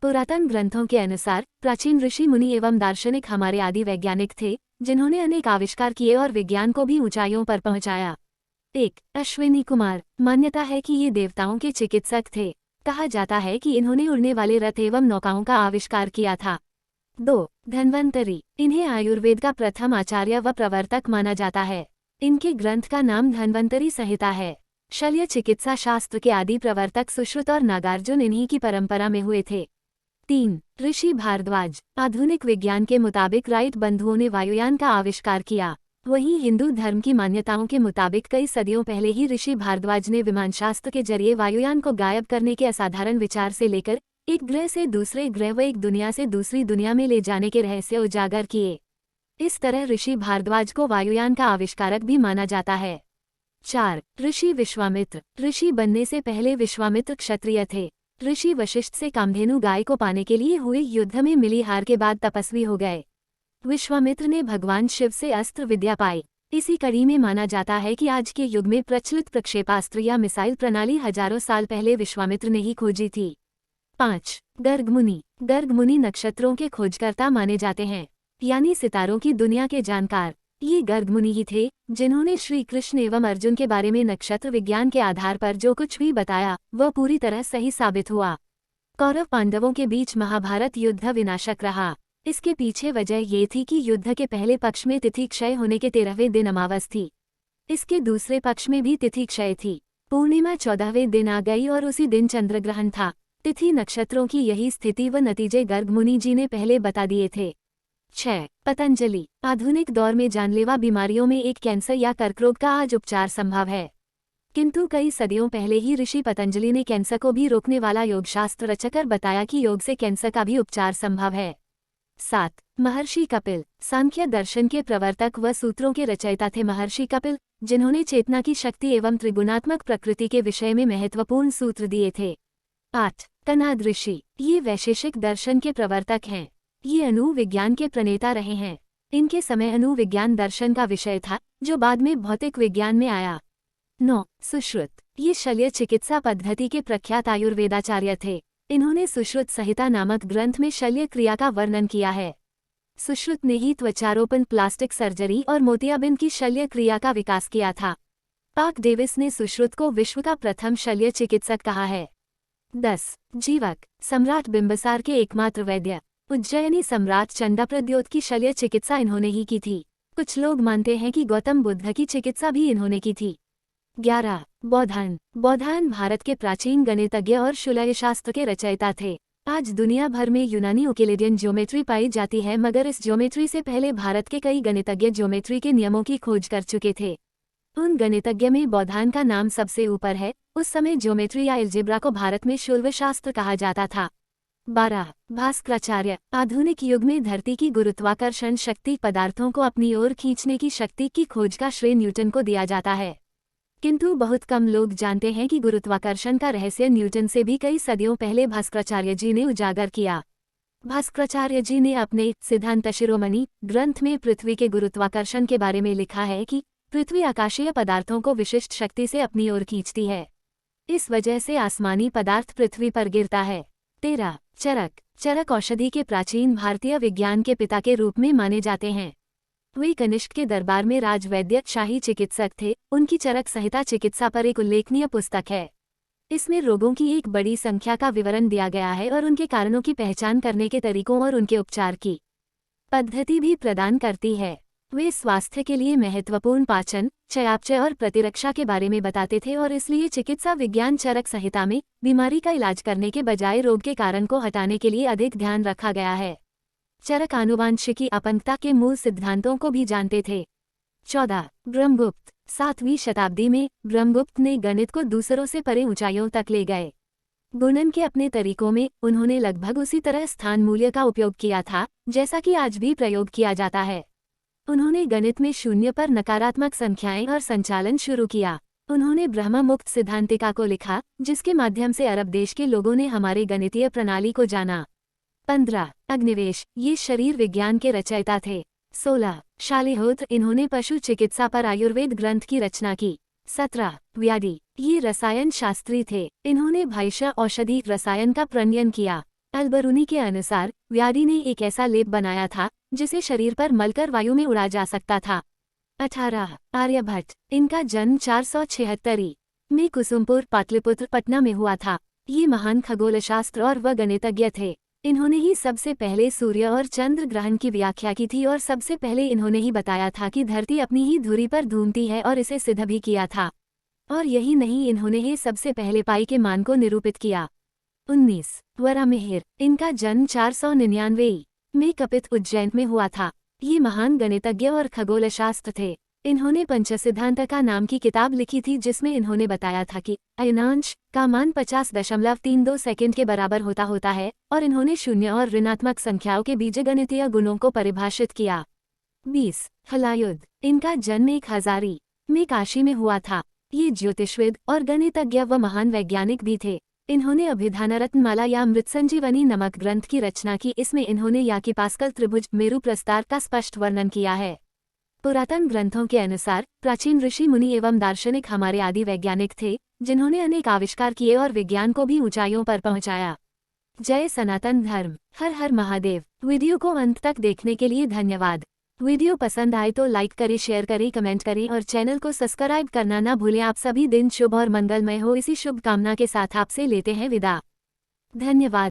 पुरातन ग्रंथों के अनुसार प्राचीन ऋषि मुनि एवं दार्शनिक हमारे आदि वैज्ञानिक थे, जिन्होंने अनेक आविष्कार किए और विज्ञान को भी ऊंचाइयों पर पहुंचाया। 1. अश्विनी कुमार। मान्यता है कि ये देवताओं के चिकित्सक थे। कहा जाता है कि इन्होंने उड़ने वाले रथ एवं नौकाओं का आविष्कार किया था। 2. धन्वंतरी। इन्हें आयुर्वेद का प्रथम आचार्य व प्रवर्तक माना जाता है। इनके ग्रंथ का नाम धन्वंतरी संहिता है। शल्य चिकित्सा शास्त्र के आदि प्रवर्तक सुश्रुत और नागार्जुन इन्हीं की परंपरा में हुए थे। 3. ऋषि भारद्वाज। आधुनिक विज्ञान के मुताबिक राइट बंधुओं ने वायुयान का आविष्कार किया। वहीं हिंदू धर्म की मान्यताओं के मुताबिक कई सदियों पहले ही ऋषि भारद्वाज ने विमानशास्त्र के जरिए वायुयान को गायब करने के असाधारण विचार से लेकर एक ग्रह से दूसरे ग्रह व एक दुनिया से दूसरी दुनिया में ले जाने के रहस्य उजागर किए। इस तरह ऋषि भारद्वाज को वायुयान का आविष्कारक भी माना जाता है। 4. ऋषि विश्वामित्र। ऋषि बनने से पहले विश्वामित्र क्षत्रिय थे। ऋषि वशिष्ठ से कामधेनु गाय को पाने के लिए हुए युद्ध में मिली हार के बाद तपस्वी हो गए। विश्वामित्र ने भगवान शिव से अस्त्र विद्या पाई। इसी कड़ी में माना जाता है कि आज के युग में प्रचलित प्रक्षेपास्त्र या मिसाइल प्रणाली हजारों साल पहले विश्वामित्र ने ही खोजी थी। 5. गर्ग मुनि। गर्ग मुनि नक्षत्रों के खोजकर्ता माने जाते हैं, यानी सितारों की दुनिया के जानकार। ये गर्ग मुनि ही थे जिन्होंने श्री कृष्ण एवं अर्जुन के बारे में नक्षत्र विज्ञान के आधार पर जो कुछ भी बताया वह पूरी तरह सही साबित हुआ। कौरव पांडवों के बीच महाभारत युद्ध विनाशक रहा। इसके पीछे वजह ये थी कि युद्ध के पहले पक्ष में तिथि क्षय होने के 13वें दिन अमावस थी। इसके दूसरे पक्ष में भी तिथि क्षय थी। पूर्णिमा 14वें दिन आ गई और उसी दिन चंद्रग्रहण था। तिथि नक्षत्रों की यही स्थिति व नतीजे गर्ग मुनि जी ने पहले बता दिए थे। 6. पतंजलि। आधुनिक दौर में जानलेवा बीमारियों में एक कैंसर या कर्करोग का आज उपचार संभव है, किंतु कई सदियों पहले ही ऋषि पतंजलि ने कैंसर को भी रोकने वाला योगशास्त्र रचकर बताया कि योग से कैंसर का भी उपचार संभव है। 7. महर्षि कपिल। सांख्य दर्शन के प्रवर्तक व सूत्रों के रचयिता थे महर्षि कपिल, जिन्होंने चेतना की शक्ति एवं त्रिगुणात्मक प्रकृति के विषय में महत्वपूर्ण सूत्र दिए थे। 8. कनाद ऋषि। ये वैशेषिक दर्शन के प्रवर्तक हैं। ये अणु विज्ञान के प्रणेता रहे हैं। इनके समय अणु विज्ञान दर्शन का विषय था, जो बाद में भौतिक विज्ञान में आया। 9. सुश्रुत। ये शल्य चिकित्सा पद्धति के प्रख्यात आयुर्वेदाचार्य थे। इन्होंने सुश्रुत संहिता नामक ग्रंथ में शल्य क्रिया का वर्णन किया है। सुश्रुत ने ही त्वचारोपण, प्लास्टिक सर्जरी और मोतियाबिंद की शल्य क्रिया का विकास किया था। पार्क डेविस ने सुश्रुत को विश्व का प्रथम शल्य चिकित्सक कहा है। 10. जीवक। सम्राट बिंबिसार के एकमात्र वैद्य। उज्जैनी सम्राट चंडाप्रद्योत की शल्य चिकित्सा इन्होंने ही की थी। कुछ लोग मानते हैं कि गौतम बुद्ध की चिकित्सा भी इन्होंने की थी। 11. बौधायन। बौधायन भारत के प्राचीन गणितज्ञ और शूलय शास्त्र के रचयिता थे। आज दुनिया भर में यूनानी यूक्लिडियन ज्योमेट्री पाई जाती है, मगर इस ज्योमेट्री से पहले भारत के कई गणितज्ञ ज्योमेट्री के नियमों की खोज कर चुके थे। उन गणितज्ञ में बौधायन का नाम सबसे ऊपर है। उस समय ज्योमेट्री या एल्जेब्रा को भारत में शूलव शास्त्र कहा जाता था। 12. भास्कराचार्य। आधुनिक युग में धरती की गुरुत्वाकर्षण शक्ति पदार्थों को अपनी ओर खींचने की शक्ति की खोज का श्रेय न्यूटन को दिया जाता है, किंतु बहुत कम लोग जानते हैं कि गुरुत्वाकर्षण का रहस्य न्यूटन से भी कई सदियों पहले भास्कराचार्य जी ने उजागर किया। भास्कराचार्य जी ने अपने सिद्धांत शिरोमणि ग्रंथ में पृथ्वी के गुरुत्वाकर्षण के बारे में लिखा है कि पृथ्वी आकाशीय पदार्थों को विशिष्ट शक्ति से अपनी ओर खींचती है। इस वजह से आसमानी पदार्थ पृथ्वी पर गिरता है। 13. चरक। चरक औषधि के प्राचीन भारतीय विज्ञान के पिता के रूप में माने जाते हैं। वे कनिष्क के दरबार में राजवैद्य शाही चिकित्सक थे। उनकी चरक संहिता चिकित्सा पर एक उल्लेखनीय पुस्तक है। इसमें रोगों की एक बड़ी संख्या का विवरण दिया गया है और उनके कारणों की पहचान करने के तरीकों और उनके उपचार की पद्धति भी प्रदान करती है। वे स्वास्थ्य के लिए महत्वपूर्ण पाचन, चयापचय और प्रतिरक्षा के बारे में बताते थे और इसलिए चिकित्सा विज्ञान चरक संहिता में बीमारी का इलाज करने के बजाय रोग के कारण को हटाने के लिए अधिक ध्यान रखा गया है। चरक आनुवांशिकी अपंगता के मूल सिद्धांतों को भी जानते थे। 14. ब्रह्मगुप्त। 7वीं शताब्दी में ब्रह्मगुप्त ने गणित को दूसरों से परे ऊंचाइयों तक ले गए। गुणन के अपने तरीकों में उन्होंने लगभग उसी तरह स्थान मूल्य का उपयोग किया था जैसा कि आज भी प्रयोग किया जाता है। उन्होंने गणित में शून्य पर नकारात्मक संख्याएं और संचालन शुरू किया। उन्होंने ब्रह्म मुक्त सिद्धांतिका को लिखा, जिसके माध्यम से अरब देश के लोगों ने हमारी गणितीय प्रणाली को जाना। 15. अग्निवेश। ये शरीर विज्ञान के रचयिता थे। 16. शालिहोत्र। इन्होंने पशु चिकित्सा पर आयुर्वेद ग्रंथ की रचना की। 17. व्याधि। ये रसायन शास्त्री थे। इन्होंने भाष्य औषधि रसायन का प्रणयन किया। अल-बरूनी के अनुसार व्याधि ने एक ऐसा लेप बनाया था जिसे शरीर पर मलकर वायु में उड़ा जा सकता था। 18 आर्यभट्ट, इनका जन्म 476 में कुसुमपुर पाटलिपुत्र पटना में हुआ था। ये महान खगोलशास्त्र और व गणितज्ञ थे। इन्होंने ही सबसे पहले सूर्य और चंद्र ग्रहण की व्याख्या की थी और सबसे पहले इन्होंने ही बताया था कि धरती अपनी ही धुरी पर घूमती है और इसे सिद्ध भी किया था। और यही नहीं, इन्होंने ही सबसे पहले पाई के मान को निरूपित किया। 19 वरामिहिर, इनका जन्म 499 में कपित उज्जैन में हुआ था। ये महान गणितज्ञ और खगोलशास्त्र थे। इन्होंने पंचसिद्धांतका नाम की किताब लिखी थी जिसमें इन्होंने बताया था कि अयनांश का मान 50.32 सेकंड के बराबर होता है और इन्होंने शून्य और ऋणात्मक संख्याओं के बीजगणितीय गुणों को परिभाषित किया। 20 हलायुध, इनका जन्म 1000 में काशी में हुआ था। ये ज्योतिषविद और गणितज्ञ व महान वैज्ञानिक भी थे। इन्होंने अभिधानरत्नमाला या मृतसंजीवनी नमक ग्रंथ की रचना की। इसमें इन्होंने याकिपास्कल त्रिभुज मेरु प्रस्तार का स्पष्ट वर्णन किया है। पुरातन ग्रंथों के अनुसार प्राचीन ऋषि मुनि एवं दार्शनिक हमारे आदि वैज्ञानिक थे जिन्होंने अनेक आविष्कार किए और विज्ञान को भी ऊंचाइयों पर पहुंचाया। जय सनातन धर्म, हर हर महादेव। वीडियो को अंत तक देखने के लिए धन्यवाद। वीडियो पसंद आए तो लाइक करें, शेयर करें, कमेंट करें और चैनल को सब्सक्राइब करना ना भूलें। आप सभी दिन शुभ और मंगलमय हो, इसी शुभकामना के साथ आपसे लेते हैं विदा। धन्यवाद।